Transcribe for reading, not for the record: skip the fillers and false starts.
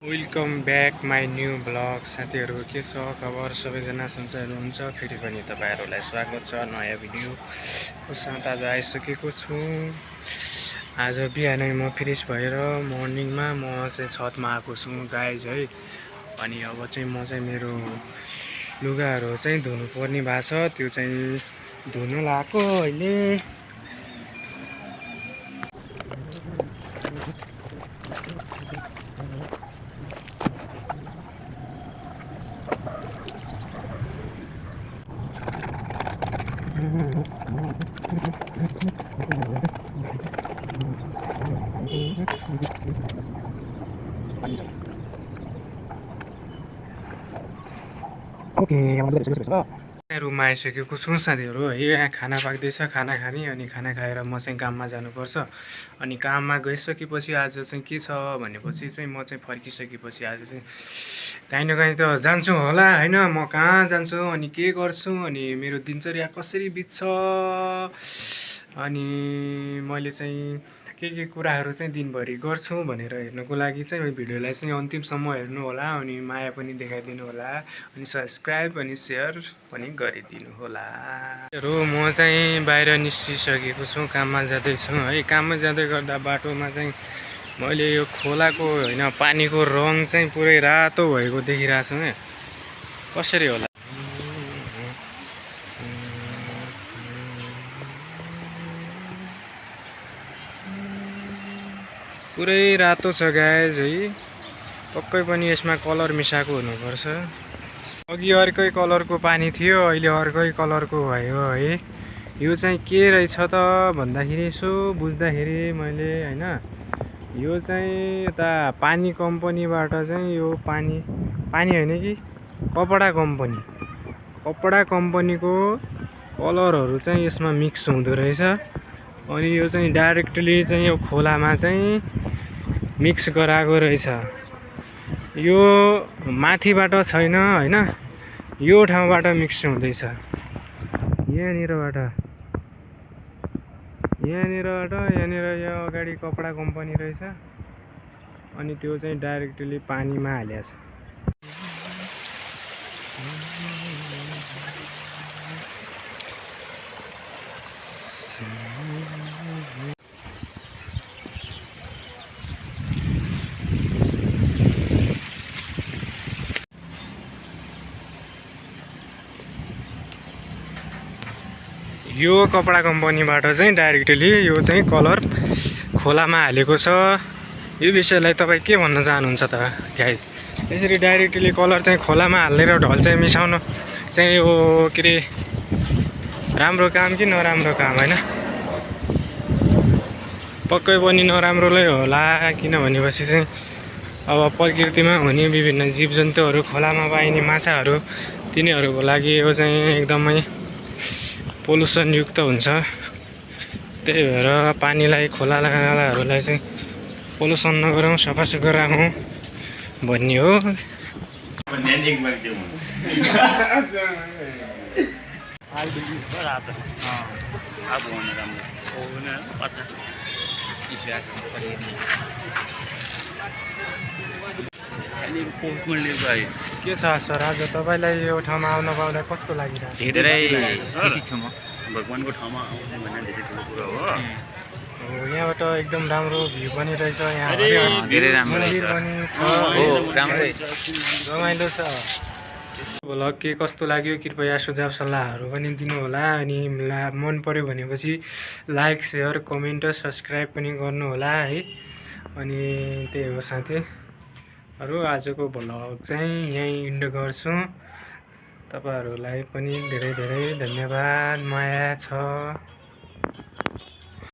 Welcome back my new blog. साथीहरू के छ खबर? सबैजना सन्चै हुनुहुन्छ? फेरि पनि तपाईँहरूलाई स्वागत छ नयाँ भिडियोको साथ। आज आइसकेको छु। आज बिहानै म फ्रेस भएर मर्निङमा म चाहिँ छतमा आएको छु गाइज है। अनि अब चाहिँ म चाहिँ मेरो लुगाहरू चाहिँ धुनु पर्ने भएको छ, त्यो चाहिँ धुनु लगाएको अहिले। रुममा आइसकेको छु साथीहरू है। यहाँ खाना पाक्दैछ, खाना खाने अनि खाना खाएर म चाहिँ काममा जानुपर्छ। अनि काममा गइसकेपछि आज चाहिँ के छ भनेपछि चाहिँ म चाहिँ फर्किसकेपछि आज चाहिँ काहीँ न काहीँ त जान्छु होला होइन। म कहाँ जान्छु अनि के गर्छु अनि मेरो दिनचर्या कसरी बित्छ अनि मैले चाहिँ के कुराहरू चाहिँ दिनभरि गर्छु भनेर हेर्नुको लागि चाहिँ भिडियोलाई चाहिँ अन्तिमसम्म हेर्नु होला। अनि माया पनि देखाइदिनु होला अनि सब्सक्राइब अनि सेयर पनि गरिदिनु होला। म चाहिँ बाहिर निस्किसकेको छु, काममा जाँदैछु है। काममा जाँदै गर्दा बाटोमा चाहिँ मैले यो खोलाको होइन पानीको रङ चाहिँ पुरै रातो भएको देखिरहेको छु है। कसरी होला? पुरै रातो छ गाइज है। पक्कै पनि यसमा कलर मिसाएको हुनुपर्छ। अघि अर्कै कलरको पानी थियो, अहिले अर्कै कलरको भयो है। यो चाहिँ के रहेछ त भन्दाखेरि यसो बुझ्दाखेरि मैले होइन, यो चाहिँ यता पानी कम्पनीबाट चाहिँ यो पानी होइन कि कपडा कम्पनीको कलरहरू चाहिँ यसमा मिक्स हुँदो रहेछ। अनि यो चाहिँ डाइरेक्टली चाहिँ यो खोलामा चाहिँ मिक्स गराएको रहेछ। यो माथिबाट छैन होइन, यो ठाउँबाट मिक्स हुँदैछ। यहाँनिरबाट यहाँ अगाडि कपडा कम्पनी रहेछ। अनि त्यो चाहिँ डाइरेक्टली पानीमा हालेको छ। यो कपडा कम्पनीबाट चाहिँ डाइरेक्टली यो चाहिँ कलर खोलामा हालेको छ। यो विषयलाई तपाईँ के भन्न चाहनुहुन्छ त गाइज? यसरी डाइरेक्टली कलर चाहिँ खोलामा हाल्ने र ढल चाहिँ मिसाउनु चाहिँ यो के अरे राम्रो काम कि नराम्रो काम होइन? पक्कै पनि नराम्रो नै होला। किनभनेपछि चाहिँ अब प्रकृतिमा हुने विभिन्न जीवजन्तुहरू, खोलामा पाइने माछाहरू, तिनीहरूको लागि यो चाहिँ एकदमै पोल्युसनयुक्त हुन्छ। त्यही भएर पानीलाई, खोला नालाहरूलाई चाहिँ पोल्युसन नगरौँ, सफासुग्घर राखौँ भन्ने हो। के छ सर, आज तपाईँलाई यो ठाउँमा आउन पाउँदा कस्तो लागिरहेको छ? धेरै खुसी छु म। भगवानको ठाउँमा आउने भन्ने धेरै ठुलो कुरा हो। यहाँबाट एकदम राम्रो भ्यू पनि रहेछ। यहाँ धेरै राम्रो मन्दिर पनि छ, रमाइलो छ। भ्लग के कस्तो लाग्यो कृपया सुझाव सल्लाहहरू पनि दिनु होला। अनि मन पर्यो भनेपछि लाइक, सेयर, कमेन्ट र सब्सक्राइब पनि गर्नु होला है। अनि त्यही हो साथीहरू, आजको भ्लग चाहिँ यहीँ इन्ड गर्छु। तपाईँहरूलाई पनि धेरै धेरै धन्यवाद। माया छ।